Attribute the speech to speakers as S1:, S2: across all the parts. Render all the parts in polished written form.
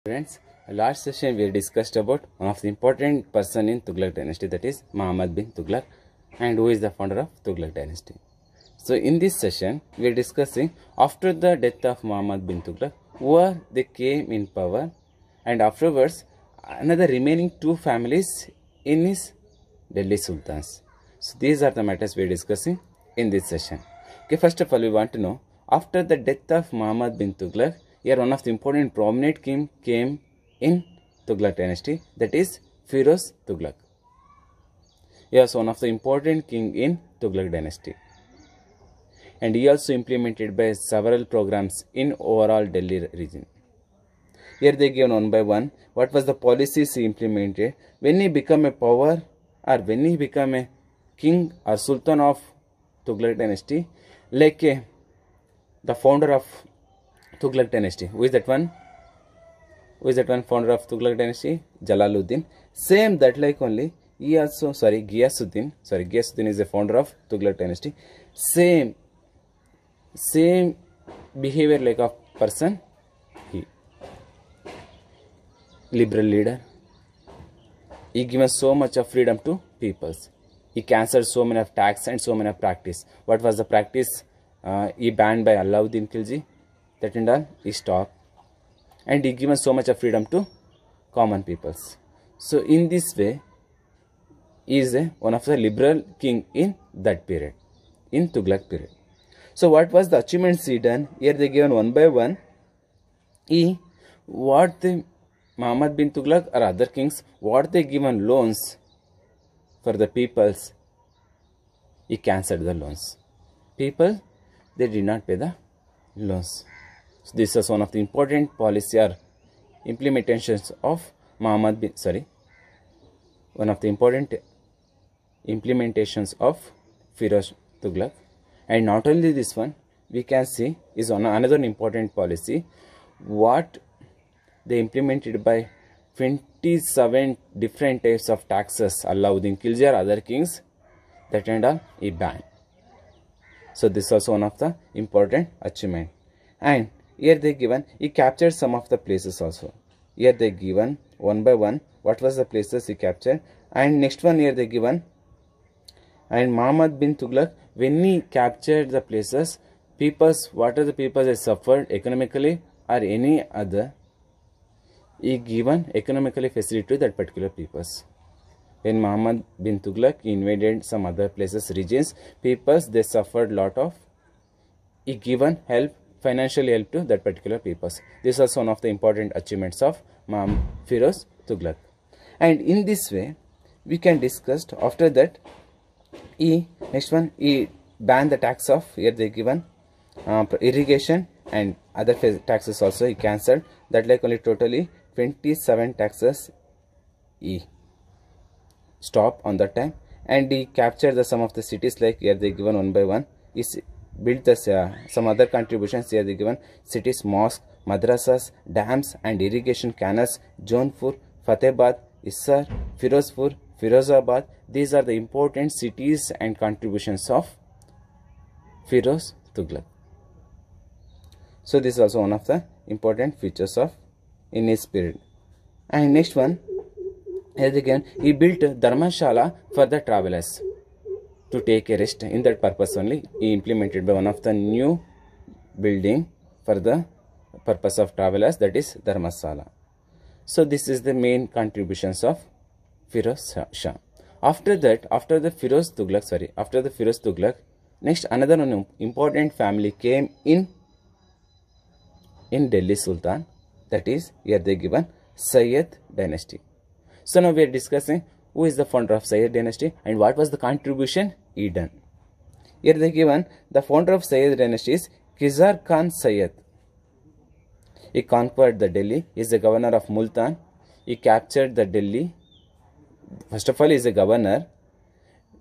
S1: Friends, last session we discussed about one of the important person in Tughlaq dynasty, that is Muhammad bin Tughlaq, and who is the founder of Tughlaq dynasty. So in this session we are discussing after the death of Muhammad bin Tughlaq, who they came in power, and afterwards another remaining two families in his Delhi Sultans. So these are the matters we are discussing in this session. Okay, first of all we want to know, after the death of Muhammad bin Tughlaq, here one of the important prominent king came in Tughlaq dynasty, that is Firoz Tughlaq. He was one of the important king in Tughlaq dynasty, and he also implemented by several programs in overall Delhi region. Here they give one by one what was the policies he implemented when he became a power, or when he became a king or sultan of Tughlaq dynasty, like the founder of Tughlaq dynasty. Who is that one? Who is that one founder of Tughlaq dynasty? Jalaluddin. Same that like only he also, Ghiyasuddin. Ghiyasuddin is the founder of Tughlaq dynasty. Same behavior like of person. He liberal leader. He given so much of freedom to peoples. He cancelled so many of tax and so many of practice. What was the practice? He banned by Alauddin Khilji. That and all he stopped, and he given so much of freedom to common peoples. So in this way, he is one of the liberal king in that period, in Tughlaq period. So what was the achievements he done? Here they given one by one. What the Muhammad bin Tughlaq or other kings, what they given loans for the peoples, he cancelled the loans. People, they did not pay the loans. So this is one of the important policy or implementations of one of the important implementations of Firoz Tughlaq. And not only this one, we can see is on another important policy what they implemented by 27 different types of taxes. Alauddin Khilji or other kings, that and all he banned. So this is also one of the important achievement. And here they given, he captured some of the places also. Here they given one by one what was the places he captured. And next one here they given, and Muhammad bin Tughlaq, when he captured the places, peoples, what are the peoples that suffered economically or any other, he given economically facility to that particular peoples. When Muhammad bin Tughlaq invaded some other places, regions, peoples, they suffered lot of, he given help, financial help to that particular peoples. This is one of the important achievements of Firoz Tughlaq. And in this way, we can discuss after that, next one, he banned the tax of, here they given irrigation and other taxes also he cancelled. That like only totally 27 taxes he stopped on that time. And he captured some of the cities, like here they given one by one. He built some other contributions. Here they given cities, mosques, madrasas, dams and irrigation canals, Jaunpur, Fatehbad, Hisar, Firozpur, Firozabad. These are the important cities and contributions of Firoz Tughlaq. So this is also one of the important features of in his period. And next one, here again, he built Dharmashala for the travelers to take a rest. In that purpose only, he implemented by one of the new building for the purpose of travelers, that is Dharmashala. So this is the main contributions of Firoz Shah. After that, after the Firoz Tughlaq, next another one important family came in Delhi Sultan, that is here they given Sayyid dynasty. So now we are discussing who is the founder of Sayyid dynasty and what was the contribution he done. Here they given the founder of Sayyid dynasty is Khizar Khan Sayyid. He conquered the Delhi. He is the governor of Multan. He captured the Delhi. First of all, he is a governor.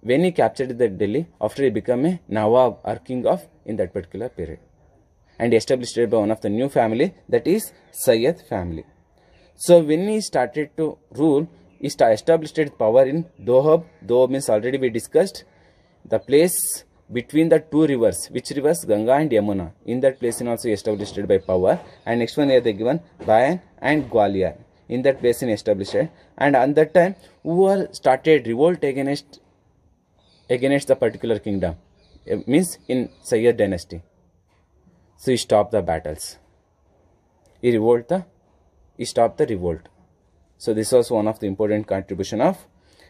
S1: When he captured the Delhi, after he became a Nawab or king of in that particular period, and established by one of the new family, that is Sayyid family. So when he started to rule, he established power in Doab. Doab means already we discussed the place between the two rivers. Which rivers? Ganga and Yamuna. In that place also established by power. And next one here they given Bayan and Gwalior. In that basin established, and at that time who are started revolt against the particular kingdom, means in Sayyid dynasty. So he stopped the battles. He stopped the revolt. So this was one of the important contribution of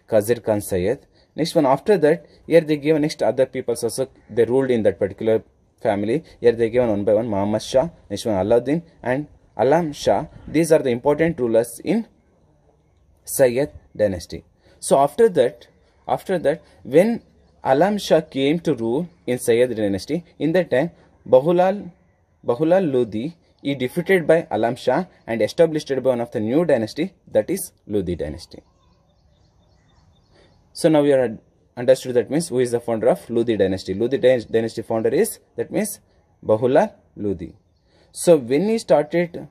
S1: Khazir Khan Sayyid. Next one, after that, here they give next other peoples also, they ruled in that particular family. Here they given one by one Muhammad Shah, next one Alauddin and Alam Shah. These are the important rulers in Sayyid dynasty. So after that, when Alam Shah came to rule in Sayyid dynasty, in that time Bahulal Lodi is defeated by Alam Shah and established by one of the new dynasty, that is Lodi dynasty. So now we are understood, that means who is the founder of Lodi dynasty. Lodi dynasty founder is, that means Bahulal Lodi. So when he started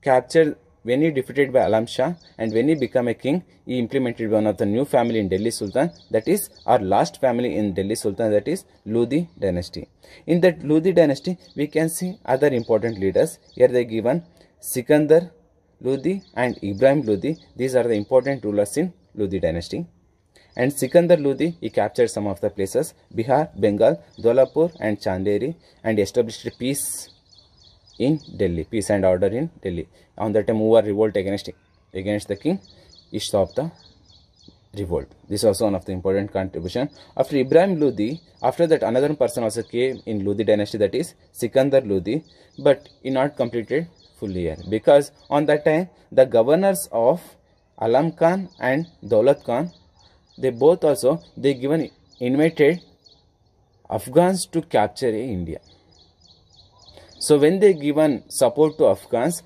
S1: capture, when he defeated by Alam Shah and when he became a king, he implemented one of the new family in Delhi Sultan, that is our last family in Delhi Sultan, that is Lodi dynasty. In that Lodi dynasty we can see other important leaders. Here they given Sikandar Lodi and Ibrahim Lodi. These are the important rulers in Lodi dynasty. And Sikandar Lodi, he captured some of the places, Bihar, Bengal, Dholapur and Chanderi, and established peace in Delhi, peace and order in Delhi. On that time who were revolt against the king, he stopped the revolt. This is also one of the important contribution. After Ibrahim Lodi, after that another person also came in Lodi dynasty, that is Sikandar Lodi, but he not completed fully here, because on that time the governors of Alam Khan and Daulat Khan, they both also invited Afghans to capture India. So when they given support to Afghans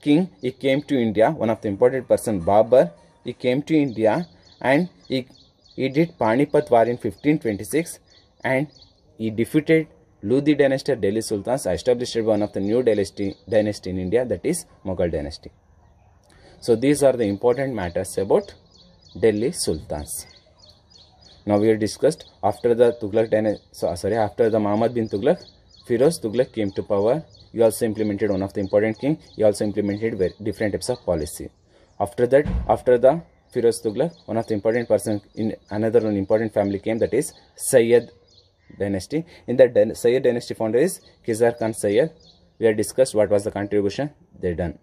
S1: king, he came to India, one of the important person Babur, he came to India and he did Panipat war in 1526 and he defeated Lodi dynasty, Delhi Sultans, established one of the new dynasty in India, that is Mughal dynasty. So these are the important matters about Delhi Sultans. Now we have discussed after the Tughlaq dynasty, after the Muhammad bin Tughlaq, Firoz Tughlaq came to power. He also implemented one of the important king. He also implemented different types of policy. After that, after the Firoz Tughlaq, one of the important person in another one important family came, that is Sayyid dynasty. In that Sayyid dynasty founder is Khizar Khan Sayyid. We have discussed what was the contribution they done.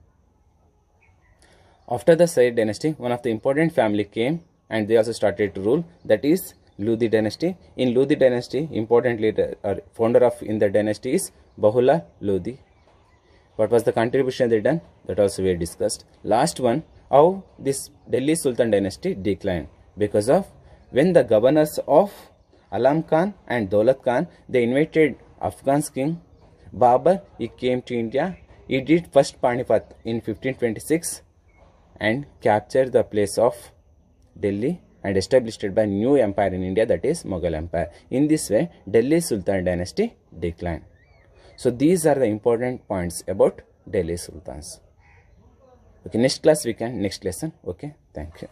S1: After the Sayyid dynasty, one of the important family came and they also started to rule, that is Lodi dynasty. In Lodi dynasty, important leader or founder of in the dynasty is Bahulal Lodi. What was the contribution they done? That also we have discussed. Last one, how this Delhi Sultan dynasty declined, because of when the governors of Alam Khan and Daulat Khan, they invited Afghan's king Babur. He came to India. He did first Panipat in 1526 and captured the place of Delhi and established it by new empire in India, that is Mughal Empire. In this way, Delhi Sultan dynasty declined. So these are the important points about Delhi Sultans. Okay, next class we can, next lesson. Okay, thank you.